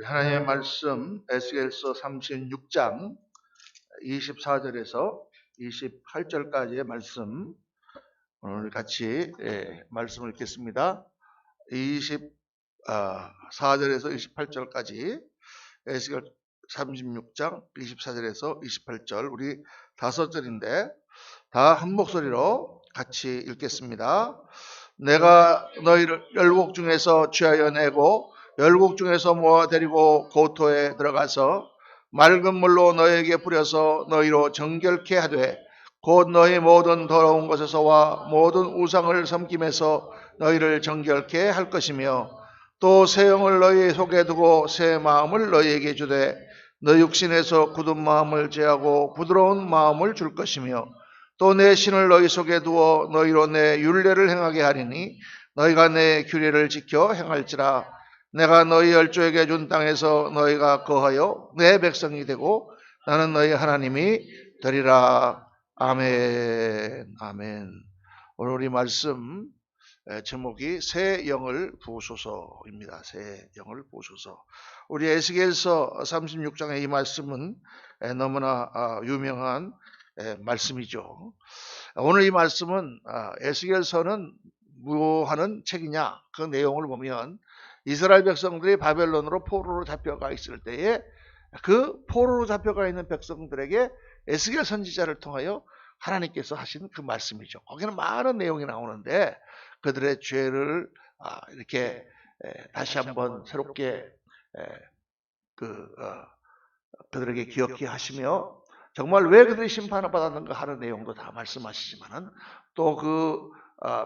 하나님의 말씀 에스겔서 36장 24절에서 28절까지의 말씀 오늘 같이 말씀을 읽겠습니다. 24절에서 28절까지 에스겔 36장 24절에서 28절 우리 5절인데 다 한 목소리로 같이 읽겠습니다. 내가 너희를 열국 중에서 취하여 내고 열국 중에서 모아 데리고 고토에 들어가서 맑은 물로 너희에게 뿌려서 너희로 정결케 하되 곧 너희 모든 더러운 것에서와 모든 우상을 섬김에서 너희를 정결케 할 것이며 또 새 영을 너희 속에 두고 새 마음을 너희에게 주되 너 육신에서 굳은 마음을 제하고 부드러운 마음을 줄 것이며 또 내 신을 너희 속에 두어 너희로 내 율례를 행하게 하리니 너희가 내 규례를 지켜 행할지라. 내가 너희 열조에게 준 땅에서 너희가 거하여 내 백성이 되고 나는 너희 하나님이 되리라. 아멘. 아멘. 오늘 우리 말씀 제목이 새 영을 부으소서입니다. 새 영을 부으소서. 우리 에스겔서 36장의 이 말씀은 너무나 유명한 말씀이죠. 오늘 이 말씀은 에스겔서는 무엇하는 책이냐? 그 내용을 보면 이스라엘 백성들이 바벨론으로 포로로 잡혀가 있을 때에 그 포로로 잡혀가 있는 백성들에게 에스겔 선지자를 통하여 하나님께서 하신 그 말씀이죠. 거기는 많은 내용이 나오는데 그들의 죄를 이렇게 다시 한번 새롭게 그들에게 기억케 하시며 정말 왜 그들이 심판을 받았는가 하는 내용도 다 말씀하시지만은 또 그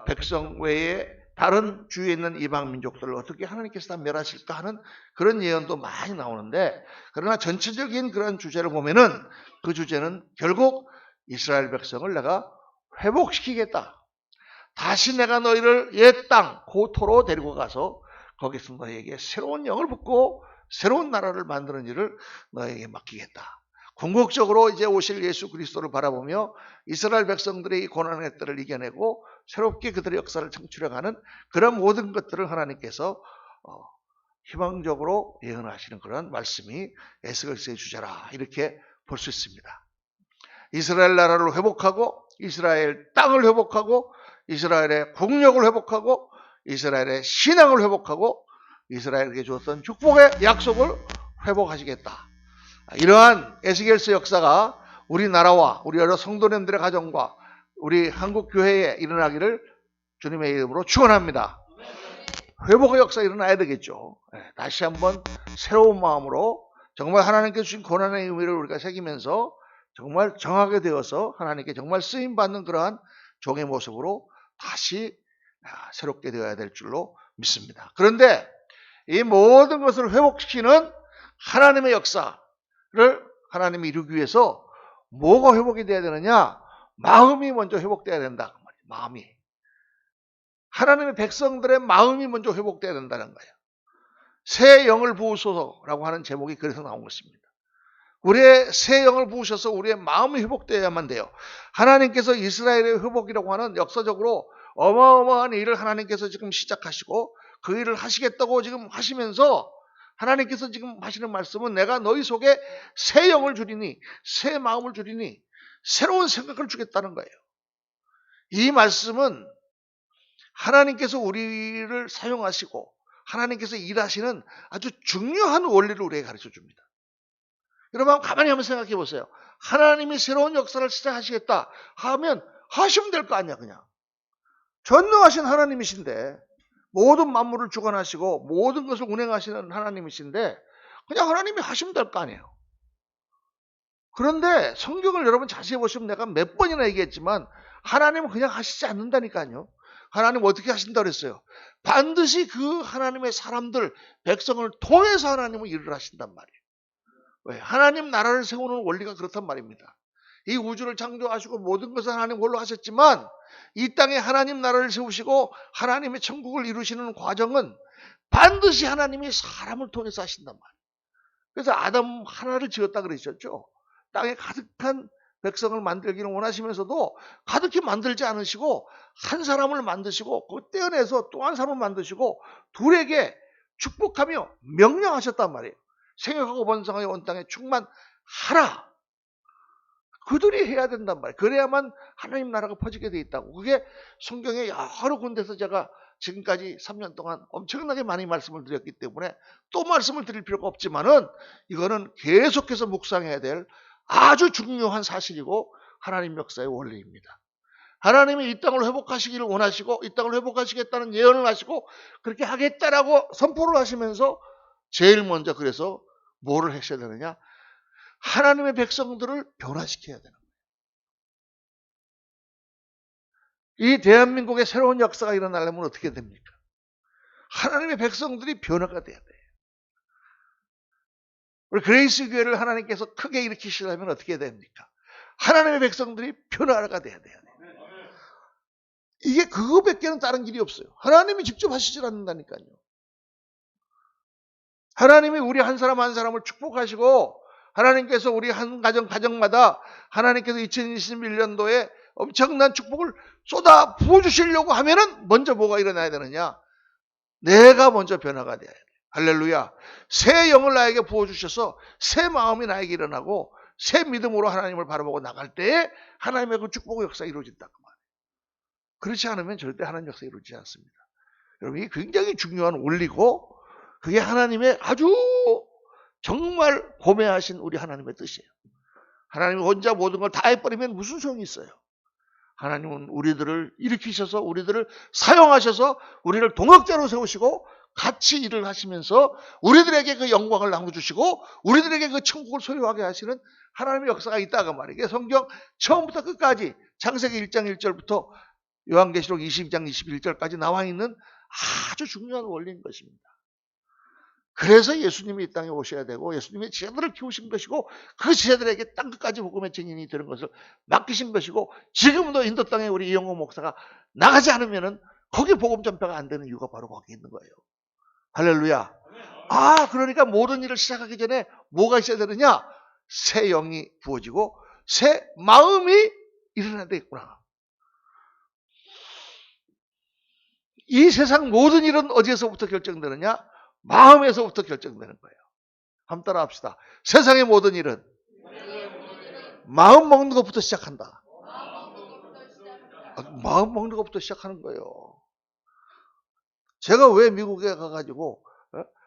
백성 외에 다른 주위에 있는 이방 민족들을 어떻게 하나님께서 다 멸하실까 하는 그런 예언도 많이 나오는데 그러나 전체적인 그런 주제를 보면은 그 주제는 결국 이스라엘 백성을 내가 회복시키겠다. 다시 내가 너희를 옛 땅 고토로 데리고 가서 거기서 너희에게 새로운 영을 붓고 새로운 나라를 만드는 일을 너희에게 맡기겠다. 궁극적으로 이제 오실 예수 그리스도를 바라보며 이스라엘 백성들의 이 고난의 때를 이겨내고 새롭게 그들의 역사를 창출해가는 그런 모든 것들을 하나님께서 희망적으로 예언하시는 그런 말씀이 에스겔서의 주제라 이렇게 볼 수 있습니다. 이스라엘 나라를 회복하고 이스라엘 땅을 회복하고 이스라엘의 국력을 회복하고 이스라엘의 신앙을 회복하고 이스라엘에게 주었던 축복의 약속을 회복하시겠다. 이러한 에스겔서 역사가 우리나라와 우리 여러 성도님들의 가정과 우리 한국 교회에 일어나기를 주님의 이름으로 축원합니다. 회복의 역사가 일어나야 되겠죠. 다시 한번 새로운 마음으로 정말 하나님께 주신 고난의 의미를 우리가 새기면서 정말 정하게 되어서 하나님께 정말 쓰임받는 그러한 종의 모습으로 다시 새롭게 되어야 될 줄로 믿습니다. 그런데 이 모든 것을 회복시키는 하나님의 역사를 하나님이 이루기 위해서 뭐가 회복이 돼야 되느냐? 마음이 먼저 회복돼야 된다. 마음이. 하나님의 백성들의 마음이 먼저 회복돼야 된다는 거예요. 새 영을 부으소서라고 하는 제목이 그래서 나온 것입니다. 우리의 새 영을 부으셔서 우리의 마음이 회복되어야만 돼요. 하나님께서 이스라엘의 회복이라고 하는 역사적으로 어마어마한 일을 하나님께서 지금 시작하시고 그 일을 하시겠다고 지금 하시면서 하나님께서 지금 하시는 말씀은 내가 너희 속에 새 영을 주리니 새 마음을 주리니 새로운 생각을 주겠다는 거예요. 이 말씀은 하나님께서 우리를 사용하시고 하나님께서 일하시는 아주 중요한 원리를 우리에게 가르쳐 줍니다. 여러분 가만히 한번 생각해 보세요. 하나님이 새로운 역사를 시작하시겠다 하면 하시면 될 거 아니야 그냥. 전능하신 하나님이신데 모든 만물을 주관하시고 모든 것을 운행하시는 하나님이신데 그냥 하나님이 하시면 될 거 아니에요. 그런데 성경을 여러분 자세히 보시면 내가 몇 번이나 얘기했지만 하나님은 그냥 하시지 않는다니까요. 하나님 어떻게 하신다 그랬어요? 반드시 그 하나님의 사람들, 백성을 통해서 하나님은 일을 하신단 말이에요. 왜? 하나님 나라를 세우는 원리가 그렇단 말입니다. 이 우주를 창조하시고 모든 것을 하나님 홀로 하셨지만 이 땅에 하나님 나라를 세우시고 하나님의 천국을 이루시는 과정은 반드시 하나님이 사람을 통해서 하신단 말이에요. 그래서 아담 하나를 지었다 그러셨죠. 땅에 가득한 백성을 만들기를 원하시면서도 가득히 만들지 않으시고 한 사람을 만드시고 그 떼어내서 또 한 사람을 만드시고 둘에게 축복하며 명령하셨단 말이에요. 생육하고 번성하여 온 땅에 충만하라. 그들이 해야 된단 말이에요. 그래야만 하나님 나라가 퍼지게 돼 있다고. 그게 성경의 여러 군데서 제가 지금까지 3년 동안 엄청나게 많이 말씀을 드렸기 때문에 또 말씀을 드릴 필요가 없지만은 이거는 계속해서 묵상해야 될 아주 중요한 사실이고 하나님 역사의 원리입니다. 하나님이 이 땅을 회복하시기를 원하시고 이 땅을 회복하시겠다는 예언을 하시고 그렇게 하겠다라고 선포를 하시면서 제일 먼저 그래서 뭐를 하셔야 되느냐? 하나님의 백성들을 변화시켜야 되는 거예요. 이 대한민국의 새로운 역사가 일어나려면 어떻게 됩니까? 하나님의 백성들이 변화가 돼야 돼요. 우리 그레이스 교회를 하나님께서 크게 일으키시려면 어떻게 됩니까? 하나님의 백성들이 변화가 돼야 돼요. 이게 그거밖에는 다른 길이 없어요. 하나님이 직접 하시질 않는다니까요. 하나님이 우리 한 사람 한 사람을 축복하시고 하나님께서 우리 한 가정마다 하나님께서 2021년도에 엄청난 축복을 쏟아 부어주시려고 하면은 먼저 뭐가 일어나야 되느냐? 내가 먼저 변화가 돼야 돼요. 할렐루야. 새 영을 나에게 부어주셔서 새 마음이 나에게 일어나고 새 믿음으로 하나님을 바라보고 나갈 때에 하나님의 그 축복의 역사가 이루어진다고 말이에요. 그렇지 않으면 절대 하나님 역사가 이루어지지 않습니다. 여러분, 이게 굉장히 중요한 원리고 그게 하나님의 아주 정말 고매하신 우리 하나님의 뜻이에요. 하나님이 혼자 모든 걸 다 해버리면 무슨 소용이 있어요? 하나님은 우리들을 일으키셔서 우리들을 사용하셔서 우리를 동역자로 세우시고 같이 일을 하시면서 우리들에게 그 영광을 나눠주시고 우리들에게 그 천국을 소유하게 하시는 하나님의 역사가 있다고 말이에요. 이게 성경 처음부터 끝까지 창세기 1장 1절부터 요한계시록 22장 21절까지 나와 있는 아주 중요한 원리인 것입니다. 그래서 예수님이 이 땅에 오셔야 되고 예수님이 지혜들을 키우신 것이고 그 지혜들에게 땅끝까지 복음의 증인이 되는 것을 맡기신 것이고 지금도 인도 땅에 우리 이영호 목사가 나가지 않으면은 거기 복음 전파가 안 되는 이유가 바로 거기 있는 거예요. 할렐루야. 그러니까 모든 일을 시작하기 전에 뭐가 있어야 되느냐? 새 영이 부어지고 새 마음이 일어나야 되겠구나. 이 세상 모든 일은 어디에서부터 결정되느냐? 마음에서부터 결정되는 거예요. 한번 따라 합시다. 세상의 모든 일은 마음 먹는 것부터 시작한다. 마음 먹는 것부터 시작하는 거예요. 제가 왜 미국에 가가지고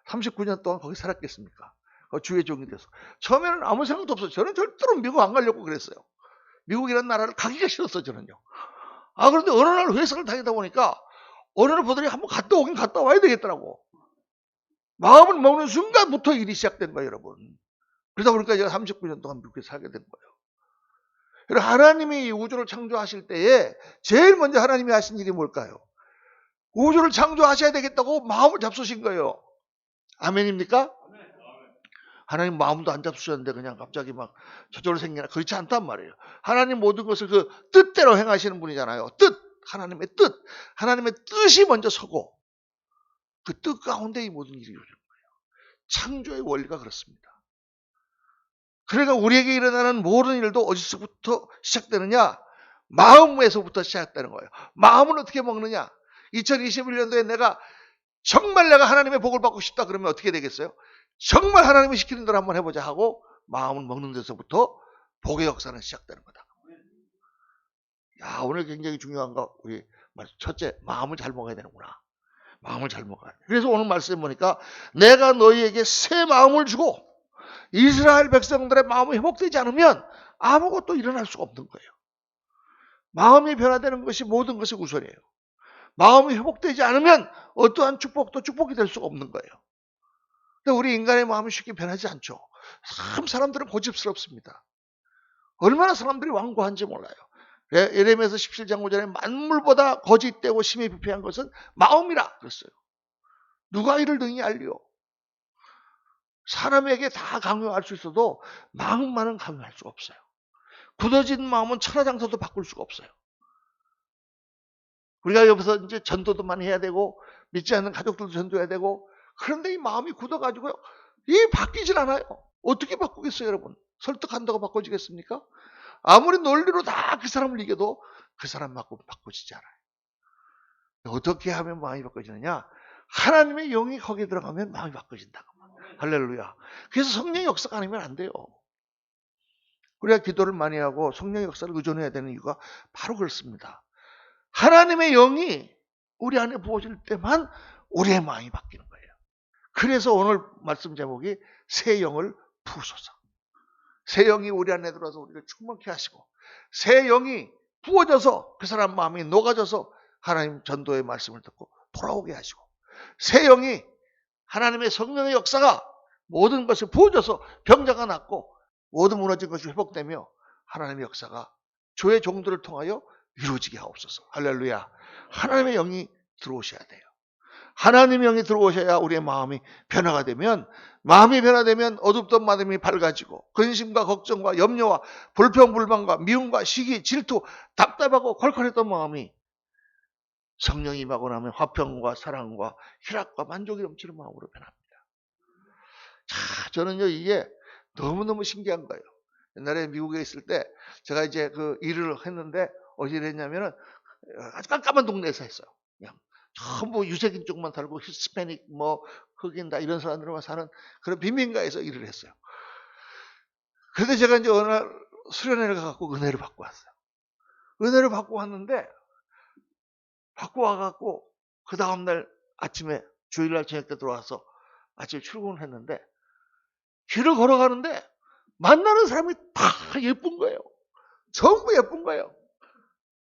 39년 동안 거기 살았겠습니까? 주의 종이 돼서. 처음에는 아무 생각도 없어요. 저는 절대로 미국 안 가려고 그랬어요. 미국이라는 나라를 가기가 싫었어요, 저는요. 그런데 어느 날 회사를 다니다 보니까 어느 날 보더니 한번 갔다 오긴 갔다 와야 되겠더라고. 마음을 먹는 순간부터 일이 시작된 거예요, 여러분. 그러다 보니까 제가 39년 동안 미국에 살게 된 거예요. 그래서 하나님이 이 우주를 창조하실 때에 제일 먼저 하나님이 하신 일이 뭘까요? 우주를 창조하셔야 되겠다고 마음을 잡수신 거예요. 아멘입니까? 하나님 마음도 안 잡수셨는데 그냥 갑자기 막 저절로 생기나 그렇지 않단 말이에요. 하나님 모든 것을 그 뜻대로 행하시는 분이잖아요. 하나님의 뜻. 하나님의 뜻이 먼저 서고 그 뜻 가운데 이 모든 일이 이루어지는 거예요. 창조의 원리가 그렇습니다. 그러니까 우리에게 일어나는 모든 일도 어디서부터 시작되느냐? 마음에서부터 시작되는 거예요. 마음은 어떻게 먹느냐? 2021년도에 정말 내가 하나님의 복을 받고 싶다 그러면 어떻게 되겠어요? 정말 하나님이 시키는 대로 한번 해보자 하고 마음을 먹는 데서부터 복의 역사는 시작되는 거다. 오늘 굉장히 중요한 거 우리 첫째, 마음을 잘 먹어야 되는구나. 마음을 잘 먹어야 돼. 그래서 오늘 말씀해 보니까 내가 너희에게 새 마음을 주고 이스라엘 백성들의 마음이 회복되지 않으면 아무것도 일어날 수가 없는 거예요. 마음이 변화되는 것이 모든 것의 우선이에요. 마음이 회복되지 않으면 어떠한 축복도 축복이 될 수가 없는 거예요. 근데 우리 인간의 마음이 쉽게 변하지 않죠. 참 사람들은 고집스럽습니다. 얼마나 사람들이 완고한지 몰라요. 예레미야서 17장 5절에 만물보다 거짓되고 심히 부패한 것은 마음이라 그랬어요. 누가 이를 능히 알리오? 사람에게 다 강요할 수 있어도 마음만은 강요할 수가 없어요. 굳어진 마음은 천하장사도 바꿀 수가 없어요. 우리가 여기서 이제 전도도 많이 해야 되고 믿지 않는 가족들도 전도해야 되고 그런데 이 마음이 굳어가지고요. 이게 바뀌질 않아요. 어떻게 바꾸겠어요, 여러분? 설득한다고 바꿔지겠습니까? 아무리 논리로 다 그 사람을 이겨도 그 사람만큼 바꿔지지 않아요. 어떻게 하면 마음이 바꿔지느냐? 하나님의 영이 거기에 들어가면 마음이 바꿔진다고. 할렐루야. 그래서 성령의 역사가 아니면 안 돼요. 우리가 기도를 많이 하고 성령의 역사를 의존해야 되는 이유가 바로 그렇습니다. 하나님의 영이 우리 안에 부어질 때만 우리의 마음이 바뀌는 거예요. 그래서 오늘 말씀 제목이 새 영을 부으소서. 새 영이 우리 안에 들어와서 우리를 충만케 하시고 새 영이 부어져서 그 사람 마음이 녹아져서 하나님 전도의 말씀을 듣고 돌아오게 하시고 새 영이 하나님의 성령의 역사가 모든 것을 부어져서 병자가 낫고 모든 무너진 것이 회복되며 하나님의 역사가 주의 종들을 통하여 이루어지게 하옵소서. 할렐루야. 하나님의 영이 들어오셔야 돼요. 하나님의 영이 들어오셔야 우리의 마음이 변화가 되면, 마음이 변화되면 어둡던 마음이 밝아지고 근심과 걱정과 염려와 불평불만과 미움과 시기, 질투, 답답하고 콜콜했던 마음이 성령이 임하고 나면 화평과 사랑과 희락과 만족이 넘치는 마음으로 변합니다. 자, 저는요 이게 너무너무 신기한 거예요. 옛날에 미국에 있을 때 제가 이제 그 일을 했는데 어디를 했냐면은 아주 깜깜한 동네에서 했어요. 그냥 전부 유색인 쪽만 살고 히스패닉 뭐 흑인 다 이런 사람들만 사는 그런 빈민가에서 일을 했어요. 그런데 제가 이제 어느 날 수련회를 가갖고 은혜를 받고 왔어요. 은혜를 받고 왔는데 받고 와갖고 그 다음날 아침에 주일날 저녁 때 들어와서 아침에 출근을 했는데 길을 걸어가는데 만나는 사람이 다 예쁜 거예요. 전부 예쁜 거예요.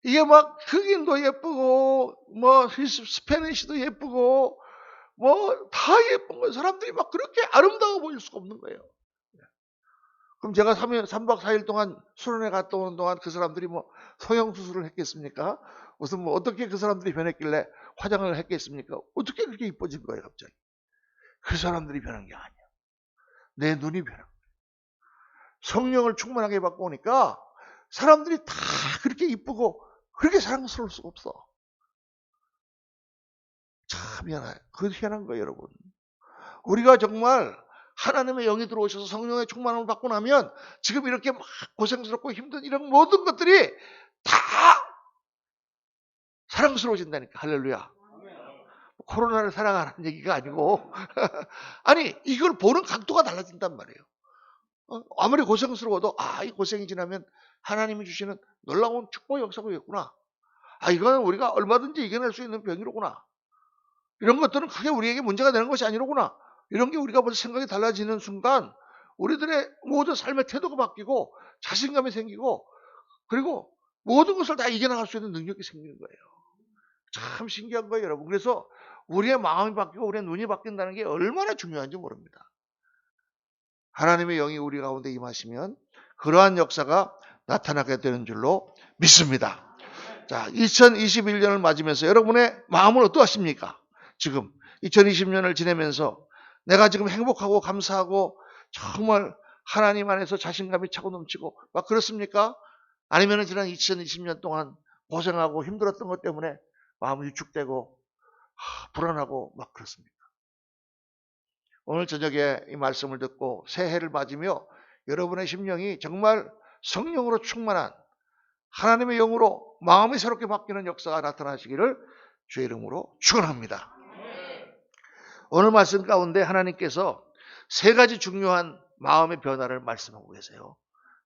이게 막 흑인도 예쁘고 뭐 스페니쉬도 예쁘고 뭐 다 예쁜 거예요. 사람들이 막 그렇게 아름다워 보일 수가 없는 거예요. 그럼 제가 3박 4일 동안 수련회 갔다 오는 동안 그 사람들이 뭐 성형수술을 했겠습니까? 무슨 뭐 어떻게 그 사람들이 변했길래 화장을 했겠습니까? 어떻게 그렇게 이뻐진 거예요 갑자기? 그 사람들이 변한 게 아니야. 내 눈이 변한 거예요. 성령을 충만하게 받고 오니까 사람들이 다 그렇게 이쁘고 그렇게 사랑스러울 수가 없어. 참 희한해요. 그것도 희한한 거예요 여러분. 우리가 정말 하나님의 영이 들어오셔서 성령의 충만함을 받고 나면 지금 이렇게 막 고생스럽고 힘든 이런 모든 것들이 다 사랑스러워진다니까. 할렐루야. 코로나를 사랑하라는 얘기가 아니고 아니 이걸 보는 각도가 달라진단 말이에요. 아무리 고생스러워도 이 고생이 지나면 하나님이 주시는 놀라운 축복 역사고였구나. 이거는 우리가 얼마든지 이겨낼 수 있는 병이로구나. 이런 것들은 크게 우리에게 문제가 되는 것이 아니로구나. 이런 게 우리가 벌써 생각이 달라지는 순간 우리들의 모든 삶의 태도가 바뀌고 자신감이 생기고 그리고 모든 것을 다 이겨나갈 수 있는 능력이 생기는 거예요. 참 신기한 거예요 여러분. 그래서 우리의 마음이 바뀌고 우리의 눈이 바뀐다는 게 얼마나 중요한지 모릅니다. 하나님의 영이 우리 가운데 임하시면 그러한 역사가 나타나게 되는 줄로 믿습니다. 자, 2021년을 맞으면서 여러분의 마음은 어떠하십니까? 지금 2020년을 지내면서 내가 지금 행복하고 감사하고 정말 하나님 안에서 자신감이 차고 넘치고 막 그렇습니까? 아니면 지난 2020년 동안 고생하고 힘들었던 것 때문에 마음이 위축되고 불안하고 막 그렇습니까? 오늘 저녁에 이 말씀을 듣고 새해를 맞으며 여러분의 심령이 정말 성령으로 충만한 하나님의 영으로 마음이 새롭게 바뀌는 역사가 나타나시기를 주의 이름으로 축원합니다. 오늘 말씀 가운데 하나님께서 세 가지 중요한 마음의 변화를 말씀하고 계세요.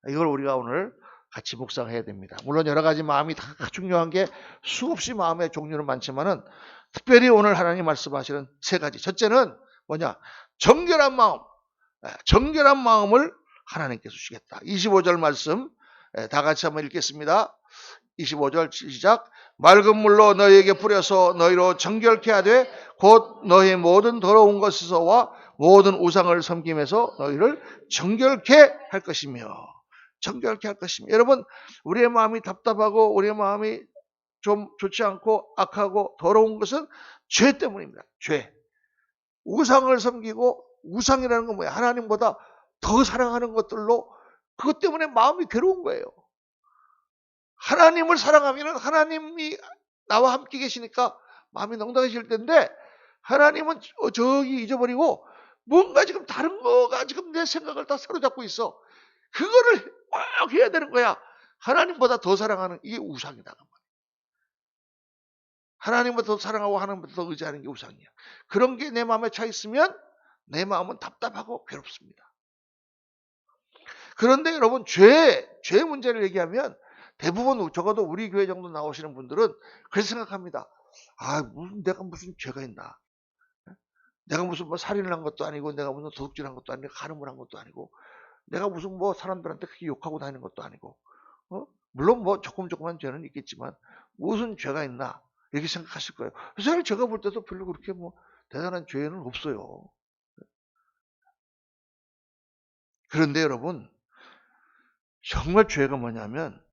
이걸 우리가 오늘 같이 묵상해야 됩니다. 물론 여러 가지 마음이 다 중요한 게 수없이 마음의 종류는 많지만은 특별히 오늘 하나님 말씀하시는 세 가지. 첫째는 뭐냐? 정결한 마음. 정결한 마음을 하나님께서 주시겠다. 25절 말씀 다 같이 한번 읽겠습니다. 25절 시작. 맑은 물로 너희에게 뿌려서 너희로 정결케 하되 곧 너희 모든 더러운 것에서와 모든 우상을 섬김에서 너희를 정결케 할 것이며 정결케 할 것이며. 여러분 우리의 마음이 답답하고 우리의 마음이 좀 좋지 않고 악하고 더러운 것은 죄 때문입니다. 죄. 우상을 섬기고 우상이라는 건 뭐예요? 하나님보다 더 사랑하는 것들로 그것 때문에 마음이 괴로운 거예요. 하나님을 사랑하면 하나님이 나와 함께 계시니까 마음이 넉넉해질 텐데 하나님은 저기 잊어버리고 뭔가 지금 다른 거가 지금 내 생각을 다 사로잡고 있어. 그거를 꼭 해야 되는 거야. 하나님보다 더 사랑하는 이게 우상이다. 하나님보다 더 사랑하고 하나님보다 더 의지하는 게 우상이야. 그런 게 내 마음에 차 있으면 내 마음은 답답하고 괴롭습니다. 그런데 여러분, 죄 문제를 얘기하면 대부분 적어도 우리 교회 정도 나오시는 분들은 그렇게 생각합니다. 내가 무슨 죄가 있나? 내가 무슨 뭐 살인을 한 것도 아니고, 내가 무슨 도둑질을 한 것도 아니고, 간음을 한 것도 아니고, 내가 무슨 뭐 사람들한테 크게 욕하고 다니는 것도 아니고, 물론 뭐 조금한 죄는 있겠지만 무슨 죄가 있나 이렇게 생각하실 거예요. 사실 제가 볼 때도 별로 그렇게 뭐 대단한 죄는 없어요. 그런데 여러분, 정말 죄가 뭐냐면,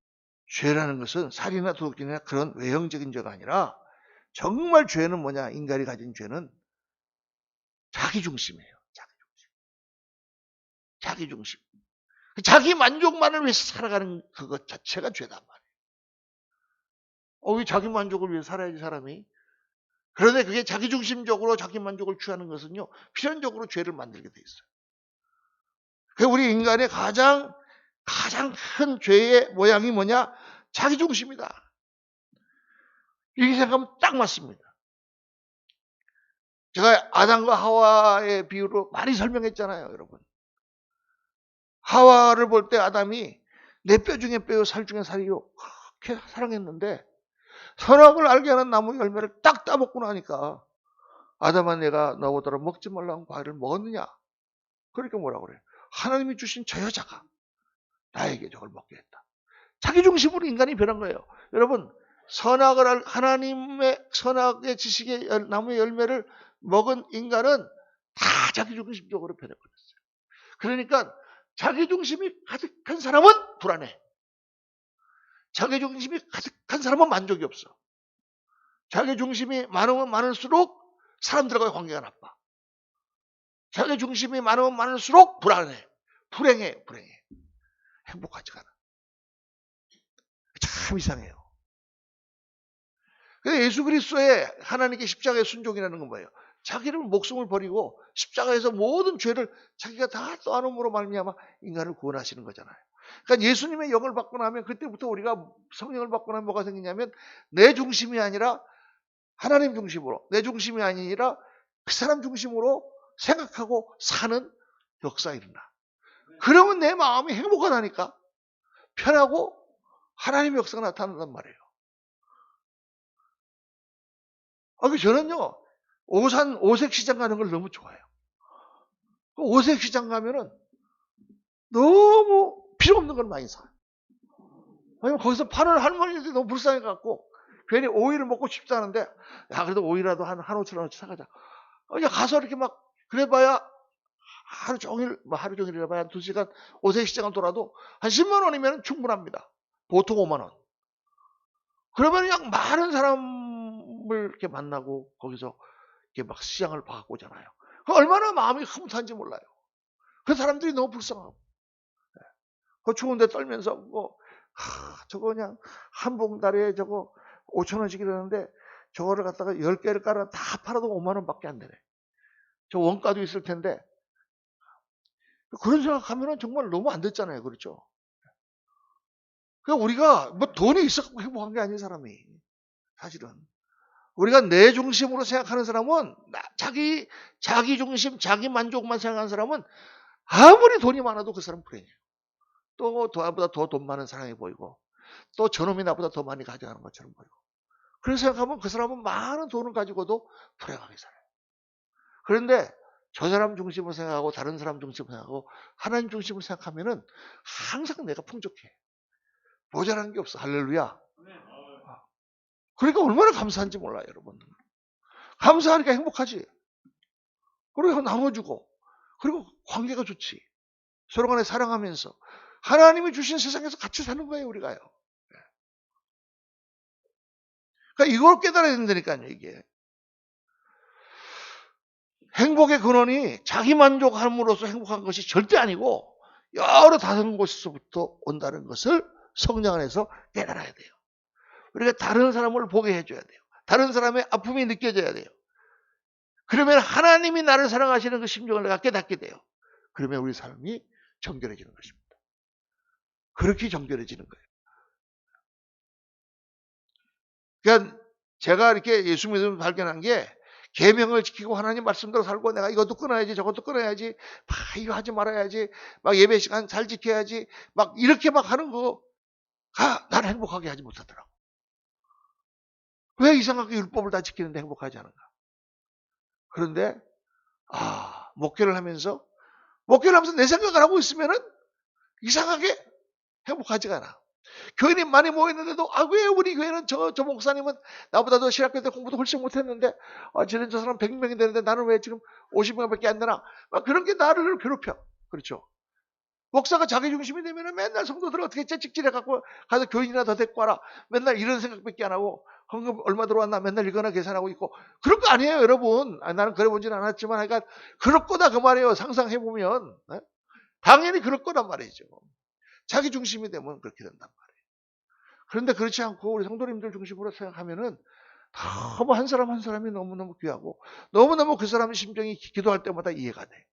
죄라는 것은 살인이나 도둑질이나 그런 외형적인 죄가 아니라, 정말 죄는 뭐냐, 인간이 가진 죄는 자기중심이에요. 자기중심. 자기 만족만을 위해서 살아가는 그것 자체가 죄단 말이에요. 왜 자기 만족을 위해 살아야지 사람이? 그런데 그게 자기중심적으로 자기 만족을 취하는 것은요, 필연적으로 죄를 만들게 돼 있어요. 그래서 우리 인간의 가장 큰 죄의 모양이 뭐냐? 자기중심이다. 이렇게 생각하면 딱 맞습니다. 제가 아담과 하와의 비유로 많이 설명했잖아요, 여러분. 하와를 볼 때 아담이 내 뼈 중에 뼈요 살 중에 살이요 그렇게 사랑했는데, 선악을 알게 하는 나무 열매를 딱 따먹고 나니까, 아담아, 내가 너보다 먹지 말라는 과일을 먹었느냐? 그러니까 뭐라고 그래요? 하나님이 주신 저 여자가 나에게 저걸 먹게 했다. 자기중심으로 인간이 변한 거예요. 여러분, 하나님의 선악의 지식의 나무의 열매를 먹은 인간은 다 자기중심적으로 변해버렸어요. 그러니까 자기중심이 가득한 사람은 불안해. 자기중심이 가득한 사람은 만족이 없어. 자기중심이 많으면 많을수록 사람들과의 관계가 나빠. 자기중심이 많으면 많을수록 불안해. 불행해. 행복하지가 않아. 참 이상해요. 그래서 예수 그리스도의 하나님께 십자가의 순종이라는 건 뭐예요? 자기를 목숨을 버리고 십자가에서 모든 죄를 자기가 다 떠안음으로 말미암아 인간을 구원하시는 거잖아요. 그러니까 예수님의 영을 받고 나면, 그때부터 우리가 성령을 받고 나면 뭐가 생기냐면, 내 중심이 아니라 하나님 중심으로, 내 중심이 아니라 그 사람 중심으로 생각하고 사는 역사가 일어나. 그러면 내 마음이 행복하다니까. 편하고 하나님의 역사가 나타난단 말이에요. 저는요, 오색 시장 가는 걸 너무 좋아해요. 오색 시장 가면은 너무 필요 없는 걸 많이 사요. 왜냐면 거기서 파는 할머니들이 너무 불쌍해갖고, 괜히 오이를 먹고 싶다는데, 그래도 오이라도 한 5,000원어치 사가자. 가서 이렇게 막, 그래봐야 하루 종일이라 봐야 2시간 오색 시장을 돌아도 한 10만 원이면 충분합니다. 보통 5만 원. 그러면 그냥 많은 사람을 이렇게 만나고 거기서 이렇게 막 시장을 봐갖고 오잖아요. 얼마나 마음이 흐뭇한지 몰라요. 그 사람들이 너무 불쌍하고. 그 추운데 떨면서 저거 그냥 한 봉다리에 저거 5,000원씩 이러는데, 저거를 갖다가 10개를 깔아 다 팔아도 5만 원밖에 안 되네. 저 원가도 있을 텐데. 그런 생각하면 정말 너무 안 됐잖아요. 그렇죠? 그러니까 우리가 뭐 돈이 있어서 행복한 게 아닌 사람이, 사실은. 우리가 내 중심으로 생각하는 사람은, 자기 중심, 자기 만족만 생각하는 사람은 아무리 돈이 많아도 그 사람은 불행해요. 또 나보다 더 돈 많은 사람이 보이고, 또 저놈이 나보다 더 많이 가져가는 것처럼 보이고. 그래서 생각하면 그 사람은 많은 돈을 가지고도 불행하게 살아요. 그런데 저 사람 중심으로 생각하고 다른 사람 중심으로 생각하고 하나님 중심으로 생각하면은 항상 내가 풍족해. 모자란 게 없어. 할렐루야. 그러니까 얼마나 감사한지 몰라요, 여러분. 감사하니까 행복하지. 그리고 나눠주고, 그리고 관계가 좋지. 서로 간에 사랑하면서 하나님이 주신 세상에서 같이 사는 거예요, 우리가요. 그러니까 이걸 깨달아야 된다니까요, 이게. 행복의 근원이 자기 만족함으로써 행복한 것이 절대 아니고, 여러 다른 곳에서부터 온다는 것을 성령 안에서 깨달아야 돼요. 우리가 다른 사람을 보게 해줘야 돼요. 다른 사람의 아픔이 느껴져야 돼요. 그러면 하나님이 나를 사랑하시는 그 심정을 내가 깨닫게 돼요. 그러면 우리 삶이 정결해지는 것입니다. 그렇게 정결해지는 거예요. 그러니까 제가 이렇게 예수 믿음을 발견한 게, 계명을 지키고 하나님 말씀대로 살고 내가 이것도 끊어야지 저것도 끊어야지 이거 하지 말아야지 막 예배 시간 잘 지켜야지 막 이렇게 막 하는 거가 나를 행복하게 하지 못하더라고. 왜 이상하게 율법을 다 지키는데 행복하지 않은가? 그런데 목회를 하면서 내 생각을 하고 있으면은 이상하게 행복하지가 않아. 교인이 많이 모였는데도 왜 우리 교회는 저 목사님은 나보다도 신학교 때 공부도 훨씬 못했는데 저 사람 100명이 되는데 나는 왜 지금 50명밖에 안 되나? 막 그런 게 나를 괴롭혀. 그렇죠. 목사가 자기 중심이 되면은 맨날 성도들 어떻게 채찍질해 갖고 가서 교인이나 더 데리고 와라. 맨날 이런 생각밖에 안 하고 헌금 얼마 들어왔나 맨날 이거나 계산하고 있고 그런 거 아니에요, 여러분. 나는 그래 보진 않았지만 하여간 그럴 거다 그 말이에요. 상상해 보면 당연히 그럴 거란 말이죠. 자기 중심이 되면 그렇게 된단 말이에요. 그런데 그렇지 않고 우리 성도님들 중심으로 생각하면은 너무 한 사람 한 사람이 너무너무 귀하고 너무너무 그 사람의 심정이 기도할 때마다 이해가 돼.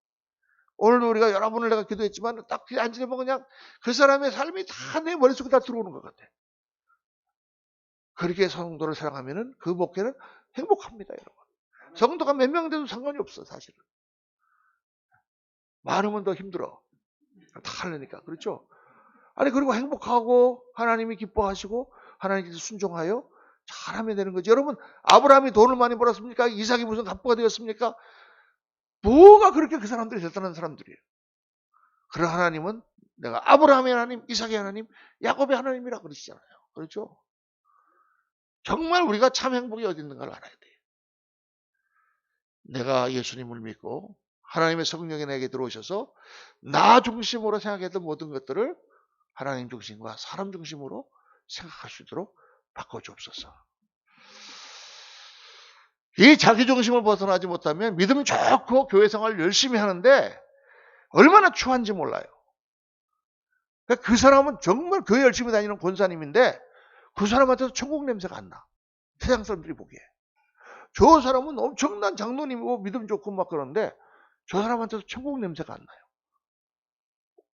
오늘도 우리가 여러분을 내가 기도했지만 딱 앉으면 그냥 그 사람의 삶이 다 내 머릿속에 다 들어오는 것 같아. 그렇게 성도를 사랑하면은 그 목회는 행복합니다, 여러분. 성도가 몇 명 돼도 상관이 없어, 사실은. 많으면 더 힘들어. 다 하려니까. 그렇죠? 아니, 그리고 행복하고 하나님이 기뻐하시고 하나님께서 순종하여 잘하면 되는 거지. 여러분, 아브라함이 돈을 많이 벌었습니까? 이삭이 무슨 갑부가 되었습니까? 뭐가 그렇게 그 사람들이 대단한 사람들이에요. 그런 하나님은 내가 아브라함의 하나님, 이삭의 하나님, 야곱의 하나님이라 그러시잖아요. 그렇죠? 정말 우리가 참 행복이 어디 있는가를 알아야 돼요. 내가 예수님을 믿고 하나님의 성령이 내게 들어오셔서 나 중심으로 생각했던 모든 것들을 하나님 중심과 사람 중심으로 생각할 수 있도록 바꿔주옵소서. 이 자기 중심을 벗어나지 못하면 믿음 좋고 교회 생활을 열심히 하는데 얼마나 추한지 몰라요. 그 사람은 정말 교회 열심히 다니는 권사님인데 그 사람한테도 천국 냄새가 안 나. 세상 사람들이 보기에. 저 사람은 엄청난 장로님이고 믿음 좋고 막 그러는데 저 사람한테도 천국 냄새가 안 나요.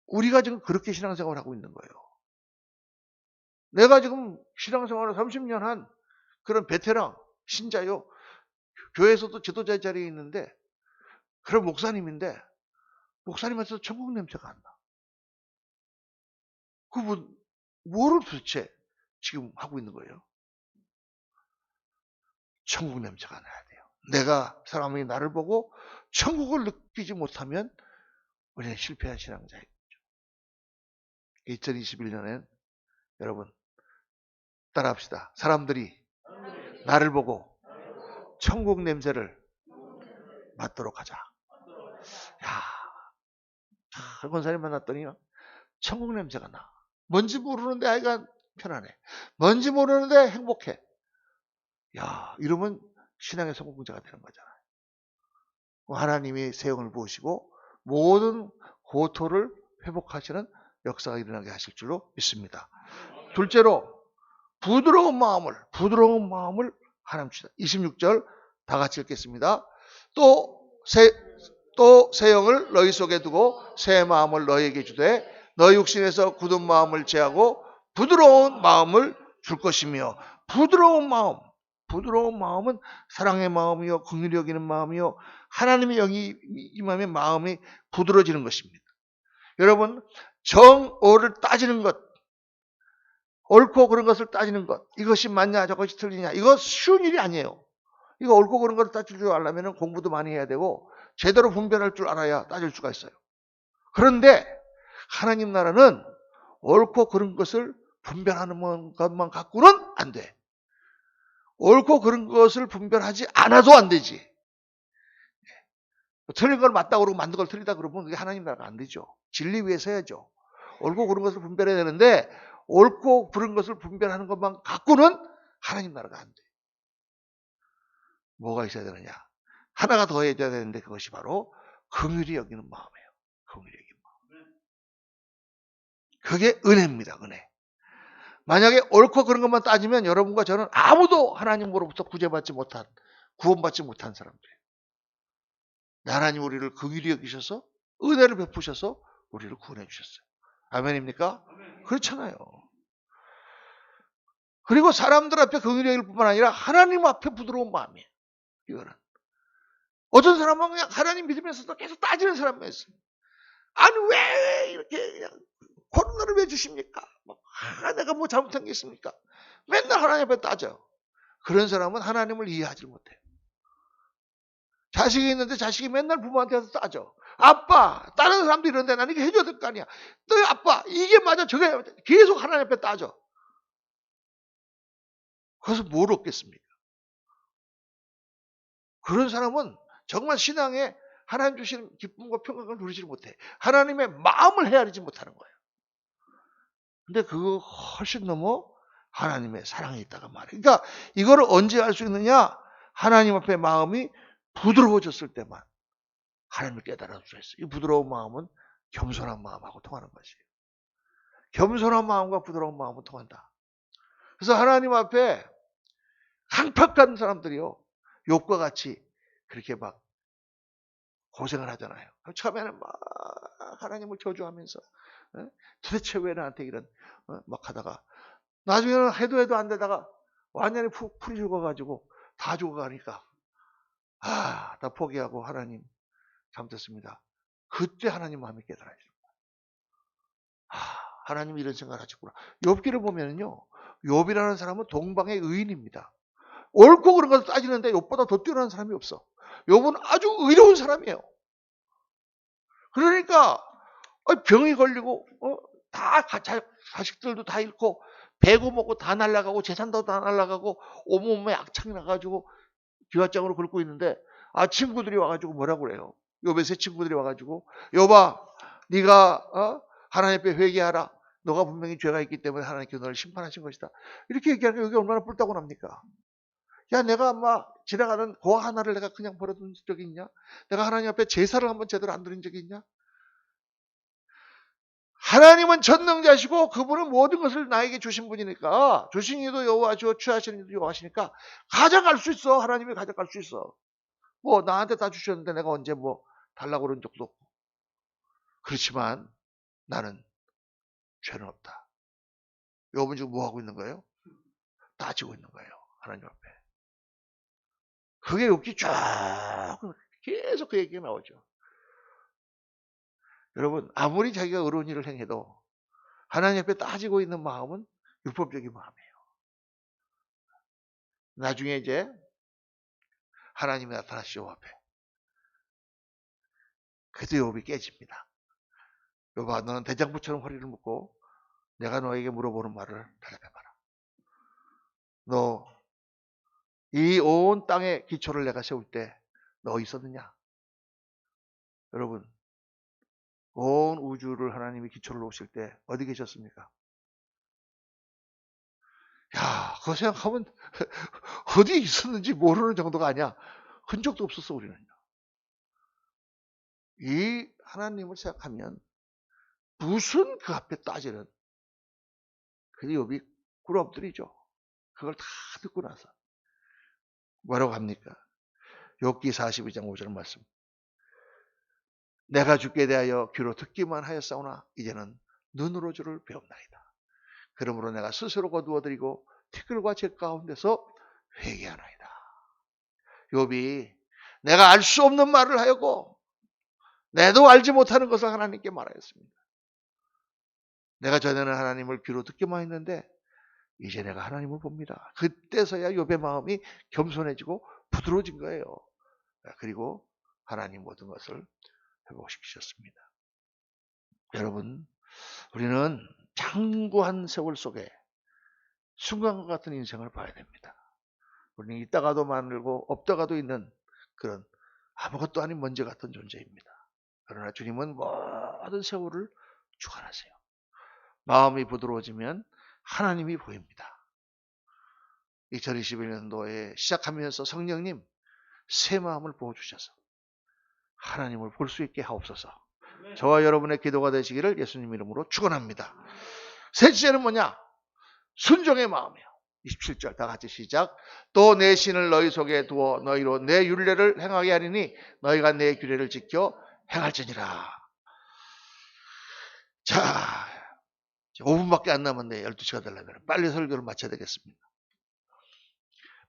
우리가 지금 그렇게 신앙생활을 하고 있는 거예요. 내가 지금 신앙생활을 30년 한 그런 베테랑 신자요. 교회에서도 지도자의 자리에 있는데 그런 목사님인데 목사님한테도 천국 냄새가 안 나. 뭐를 도대체 지금 하고 있는 거예요? 천국 냄새가 나야 돼요. 내가 사람이 나를 보고 천국을 느끼지 못하면 우리는 실패한 신앙자이죠. 2021년엔 여러분 따라합시다. 사람들이 나를 보고 천국 냄새를 맡도록 하자. 야, 권사님 만났더니 천국 냄새가 나. 뭔지 모르는데 아이가 편안해. 뭔지 모르는데 행복해. 야, 이러면 신앙의 성공자가 되는 거잖아요. 하나님이 세형을 부으시고 모든 고토를 회복하시는 역사가 일어나게 하실 줄로 믿습니다. 둘째로 부드러운 마음을 하나님 주시다. 26절 다 같이 읽겠습니다. 또 새 영을 너희 속에 두고 새 마음을 너희에게 주되 너희 육신에서 굳은 마음을 제하고 부드러운 마음을 줄 것이며 부드러운 마음은 사랑의 마음이요 긍휼히 여기는 마음이요 하나님의 영이 임하면 마음이 부드러워지는 것입니다. 여러분 정오를 따지는 것 옳고 그런 것을 따지는 것 이것이 맞냐 저것이 틀리냐 이거 쉬운 일이 아니에요. 이거 옳고 그런 것을 따질 줄 알려면 공부도 많이 해야 되고 제대로 분별할 줄 알아야 따질 수가 있어요. 그런데 하나님 나라는 옳고 그런 것을 분별하는 것만 갖고는 안 돼. 옳고 그런 것을 분별하지 않아도 안 되지. 틀린 걸 맞다고 그러고 맞는 걸 틀리다 그러면 그게 하나님 나라가 안 되죠. 진리 위에서 해야죠. 옳고 그런 것을 분별해야 되는데 옳고 그런 것을 분별하는 것만 갖고는 하나님 나라가 안 돼. 뭐가 있어야 되느냐? 하나가 더 해야 되는데 그것이 바로 긍휼히 여기는 마음이에요. 긍휼히 여기는 마음. 그게 은혜입니다. 은혜. 만약에 옳고 그런 것만 따지면 여러분과 저는 아무도 하나님으로부터 구원받지 못한 사람들이에요. 하나님 우리를 긍휼히 여기셔서 은혜를 베푸셔서 우리를 구원해 주셨어요. 아멘입니까? 그렇잖아요. 그리고 사람들 앞에 긍휼히 여길 뿐만 아니라 하나님 앞에 부드러운 마음이에요. 이거는 어떤 사람은 그냥 하나님 믿으면서도 계속 따지는 사람이 있어요. 아니 왜 이렇게 그냥 코로나를 왜 주십니까? 내가 뭐 잘못한 게 있습니까? 맨날 하나님 앞에 따져. 그런 사람은 하나님을 이해하지 못해요. 자식이 있는데 자식이 맨날 부모한테 가서 따져. 아빠, 다른 사람도 이런데 나는 이게 해줘야 될 거 아니야. 너 아빠, 이게 맞아, 저게 맞아. 계속 하나님 앞에 따져. 그래서 뭘 얻겠습니까? 그런 사람은 정말 신앙에 하나님 주시는 기쁨과 평강을 누리지 못해. 하나님의 마음을 헤아리지 못하는 거예요. 근데 그거 훨씬 넘어 하나님의 사랑이 있다가 말이에요. 그러니까 이거를 언제 알 수 있느냐? 하나님 앞에 마음이 부드러워졌을 때만 하나님을 깨달을 수 있어요. 이 부드러운 마음은 겸손한 마음하고 통하는 것이에요. 겸손한 마음과 부드러운 마음은 통한다. 그래서 하나님 앞에 강팍한 사람들이요, 욥과 같이 그렇게 막 고생을 하잖아요. 처음에는 막 하나님을 저주하면서 도대체 왜 나한테 이런 막 하다가 나중에는 해도 안 되다가 완전히 풀이 죽어가지고 다 죽어가니까 다 포기하고 하나님 잘못했습니다. 그때 하나님 마음이 깨달아요. 하나님이 이런 생각을 하셨구나. 욥기를 보면요, 욥이라는 사람은 동방의 의인입니다. 옳고 그런 것을 따지는데 욥보다 더 뛰어난 사람이 없어. 욥은 아주 의로운 사람이에요. 그러니까 병이 걸리고 다 자식들도 다 잃고 배고 먹고 다 날아가고 재산도 다 날아가고 온몸에 악창이 나가지고 기왓장으로 긁고 있는데 친구들이 와가지고 뭐라고 그래요. 욥의 세 친구들이 와가지고 욥아, 네가 하나님 앞에 회개하라. 너가 분명히 죄가 있기 때문에 하나님께서 너를 심판하신 것이다. 이렇게 얘기하니까 여기 얼마나 뿔따고 납니까? 야, 내가 지나가는 고아 하나를 내가 그냥 버려둔 적이 있냐? 내가 하나님 앞에 제사를 한번 제대로 안 드린 적이 있냐? 하나님은 전능자시고 그분은 모든 것을 나에게 주신 분이니까, 주신 이도 여호와시고 취하시는 이도 여호와시니까 가져갈 수 있어. 하나님이 가져갈 수 있어. 나한테 다 주셨는데 내가 언제 달라고 그런 적도 없고. 그렇지만 나는 죄는 없다. 욥은 지금 뭐 하고 있는 거예요? 따지고 있는 거예요. 하나님 앞에. 그게 욥기 쫙 계속 그 얘기가 나오죠. 여러분, 아무리 자기가 의로운 일을 행해도 하나님 앞에 따지고 있는 마음은 율법적인 마음이에요. 나중에 이제 하나님이 나타나시죠, 욥 앞에. 그때 욥이 깨집니다. 욥아, 너는 대장부처럼 허리를 묶고 내가 너에게 물어보는 말을 대답해봐라. 너 이 온 땅의 기초를 내가 세울 때 너 어디 있었느냐? 여러분, 온 우주를 하나님이 기초를 놓으실 때 어디 계셨습니까? 야, 그거 생각하면 어디 있었는지 모르는 정도가 아니야. 흔적도 없었어, 우리는. 이 하나님을 생각하면 무슨 그 앞에 따지는, 그게 욥이 꿀엎드리죠. 그걸 다 듣고 나서 뭐라고 합니까? 욥기 42장 5절 말씀. 내가 주께 대하여 귀로 듣기만 하였사오나 이제는 눈으로 주를 배웁나이다. 그러므로 내가 스스로 거두어드리고 티끌과 재 가운데서 회개하나이다. 욥이 내가 알 수 없는 말을 하였고 내도 알지 못하는 것을 하나님께 말하였습니다. 내가 전에는 하나님을 귀로 듣기만 했는데 이제 내가 하나님을 봅니다. 그때서야 욥의 마음이 겸손해지고 부드러워진 거예요. 그리고 하나님 모든 것을 회복시키셨습니다. 여러분, 우리는 장구한 세월 속에 순간과 같은 인생을 봐야 됩니다. 우리는 있다가도 만들고 없다가도 있는 그런 아무것도 아닌 먼지 같은 존재입니다. 그러나 주님은 모든 세월을 주관하세요. 마음이 부드러워지면 하나님이 보입니다. 2021년도에 시작하면서 성령님 새 마음을 부어주셔서 하나님을 볼 수 있게 하옵소서. 저와 여러분의 기도가 되시기를 예수님 이름으로 축원합니다. 셋째는 뭐냐? 순종의 마음이에요. 27절 다 같이 시작. 또 내 신을 너희 속에 두어 너희로 내 율례를 행하게 하리니 너희가 내 규례를 지켜 행할지니라. 자, 5분밖에 안 남았네. 12시가 되려면 빨리 설교를 마쳐야 되겠습니다.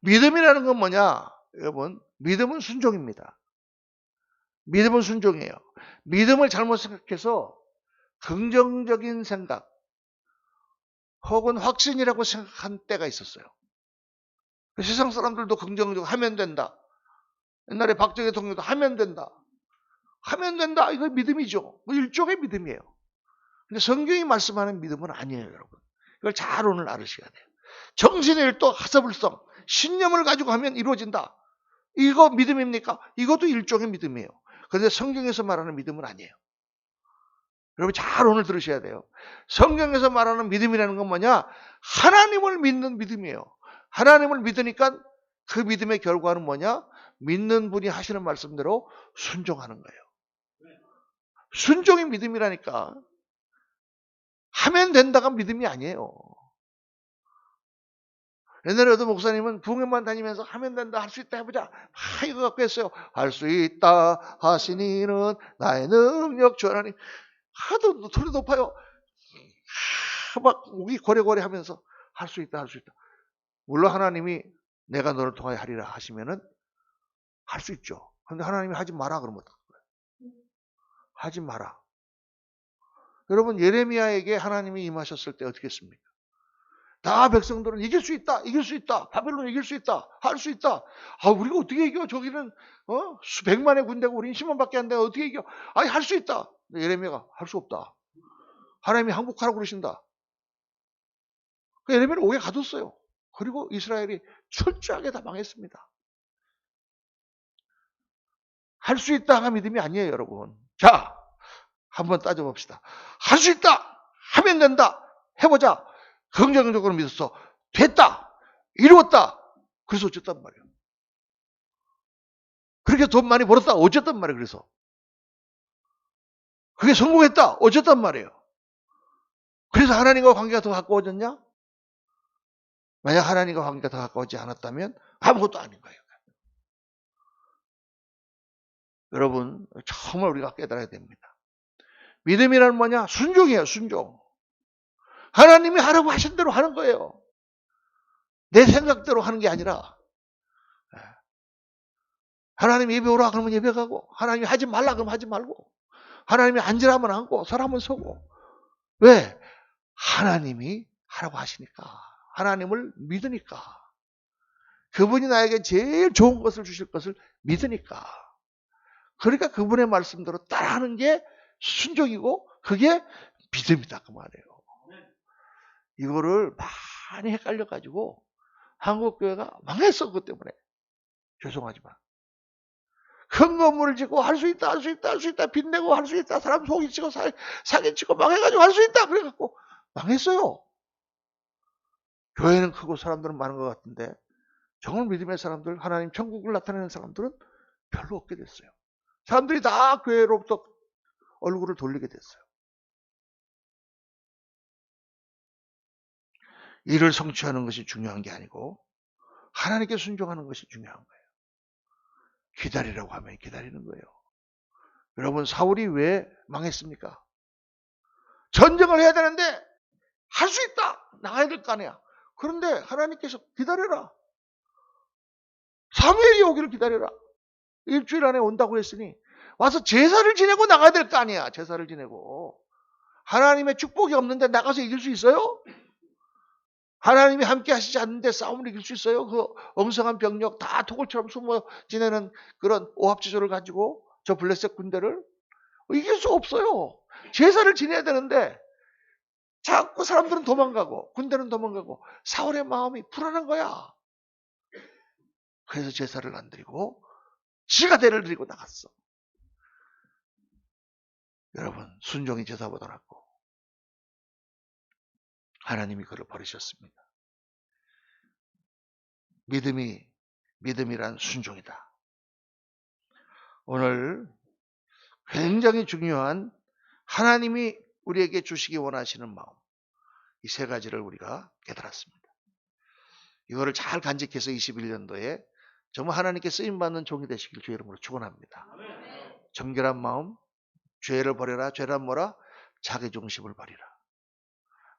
믿음이라는 건 뭐냐? 여러분, 믿음은 순종입니다. 믿음은 순종이에요. 믿음을 잘못 생각해서 긍정적인 생각 혹은 확신이라고 생각한 때가 있었어요. 세상 사람들도 긍정적으로 하면 된다. 옛날에 박정희 대통령도 하면 된다. 하면 된다. 이거 믿음이죠. 일종의 믿음이에요. 근데 성경이 말씀하는 믿음은 아니에요, 여러분. 이걸 잘 오늘 알으셔야 돼요. 정신의 일도 하사불성, 신념을 가지고 하면 이루어진다. 이거 믿음입니까? 이것도 일종의 믿음이에요. 그런데 성경에서 말하는 믿음은 아니에요. 여러분 잘 오늘 들으셔야 돼요. 성경에서 말하는 믿음이라는 건 뭐냐? 하나님을 믿는 믿음이에요. 하나님을 믿으니까 그 믿음의 결과는 뭐냐? 믿는 분이 하시는 말씀대로 순종하는 거예요. 순종이 믿음이라니까. 하면 된다가 믿음이 아니에요. 옛날에 어떤 목사님은 부흥회만 다니면서 하면 된다, 할 수 있다 해보자. 이거 갖고 했어요. 할 수 있다 하시니는 나의 능력 주 하나님. 하도 소리 높아요. 막 목이 고래고래 하면서 할 수 있다, 할 수 있다. 물론 하나님이 내가 너를 통하여 하리라 하시면은 할 수 있죠. 그런데 하나님이 하지 마라 그러면 어떡할 거예요? 하지 마라. 여러분 예레미야에게 하나님이 임하셨을 때 어떻게 했습니까? 다 백성들은 이길 수 있다, 이길 수 있다, 바벨론 이길 수 있다, 할 수 있다. 우리가 어떻게 이겨? 저기는 수백만의 군대고 우리는 10만밖에 안 돼. 어떻게 이겨? 할 수 있다. 예레미야가 할 수 없다. 하나님이 항복하라고 그러신다. 예레미야를 옥에 가뒀어요. 그리고 이스라엘이 철저하게 다 망했습니다. 할 수 있다가 믿음이 아니에요, 여러분. 자, 한번 따져봅시다. 할 수 있다! 하면 된다! 해보자! 긍정적으로 믿었어. 됐다! 이루었다! 그래서 어쨌단 말이에요. 그렇게 돈 많이 벌었다. 어쨌단 말이에요, 그래서. 그게 성공했다. 어쨌단 말이에요. 그래서 하나님과 관계가 더 가까워졌냐? 만약 하나님과 관계가 더 가까워지지 않았다면 아무것도 아닌 거예요. 여러분, 정말 우리가 깨달아야 됩니다. 믿음이란 뭐냐? 순종이에요, 순종. 하나님이 하라고 하신 대로 하는 거예요. 내 생각대로 하는 게 아니라. 하나님이 예배 오라 그러면 예배 가고, 하나님이 하지 말라 그러면 하지 말고, 하나님이 앉으라면 앉고, 서라면 서고. 왜? 하나님이 하라고 하시니까. 하나님을 믿으니까. 그분이 나에게 제일 좋은 것을 주실 것을 믿으니까. 그러니까 그분의 말씀대로 따라하는 게 순종이고 그게 믿음이다 그 말이에요. 이거를 많이 헷갈려가지고 한국교회가 망했어. 그것 때문에. 죄송하지만. 큰 건물을 짓고 할 수 있다, 할 수 있다, 할 수 있다, 빚내고 할 수 있다, 사람 속이치고 사기치고 망해가지고 할 수 있다. 그래갖고 망했어요. 교회는 크고 사람들은 많은 것 같은데 정말 믿음의 사람들, 하나님 천국을 나타내는 사람들은 별로 없게 됐어요. 사람들이 다 교회로부터 얼굴을 돌리게 됐어요. 일을 성취하는 것이 중요한 게 아니고 하나님께 순종하는 것이 중요한 거예요. 기다리라고 하면 기다리는 거예요. 여러분 사울이 왜 망했습니까? 전쟁을 해야 되는데 할 수 있다. 나가야 될 거 아니야. 그런데 하나님께서 기다려라. 사무엘이 오기를 기다려라. 일주일 안에 온다고 했으니 와서 제사를 지내고 나가야 될 거 아니야. 제사를 지내고. 하나님의 축복이 없는데 나가서 이길 수 있어요? 하나님이 함께 하시지 않는데 싸움을 이길 수 있어요? 그 엉성한 병력 다 토굴처럼 숨어 지내는 그런 오합지졸을 가지고 저 블레셋 군대를 이길 수 없어요. 제사를 지내야 되는데 자꾸 사람들은 도망가고 군대는 도망가고 사울의 마음이 불안한 거야. 그래서 제사를 안 드리고 지가 대를 드리고 나갔어. 여러분 순종이 제사보다 낫고 하나님이 그를 버리셨습니다. 믿음이란 순종이다. 오늘 굉장히 중요한 하나님이 우리에게 주시기 원하시는 마음, 이 세 가지를 우리가 깨달았습니다. 이거를 잘 간직해서 21년도에 정말 하나님께 쓰임받는 종이 되시길 주의 이름으로 축원합니다. 정결한 마음, 죄를 버려라. 죄란 뭐라? 자기중심을 버리라.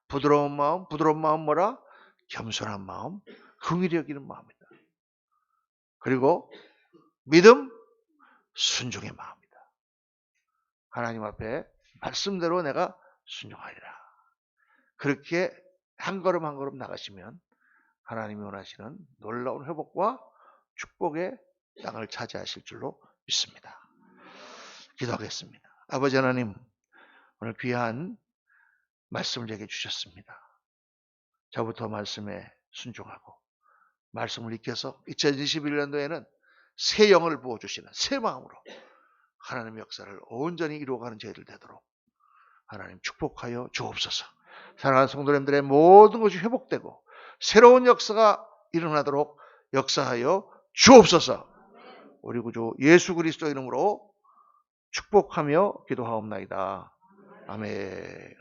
부드러운 마음 뭐라? 겸손한 마음, 긍휼히 여기는 마음이다. 그리고 믿음, 순종의 마음이다. 하나님 앞에 말씀대로 내가 순종하리라. 그렇게 한 걸음 한 걸음 나가시면 하나님이 원하시는 놀라운 회복과 축복의 땅을 차지하실 줄로 믿습니다. 기도하겠습니다. 아버지 하나님, 오늘 귀한 말씀을 제게 주셨습니다. 저부터 말씀에 순종하고 말씀을 익혀서 2021년도에는 새 영을 부어주시는 새 마음으로 하나님의 역사를 온전히 이루어가는 저희들 되도록 하나님 축복하여 주옵소서. 사랑하는 성도님들의 모든 것이 회복되고 새로운 역사가 일어나도록 역사하여 주옵소서. 우리 구주 예수 그리스도 이름으로 축복하며 기도하옵나이다. 아멘.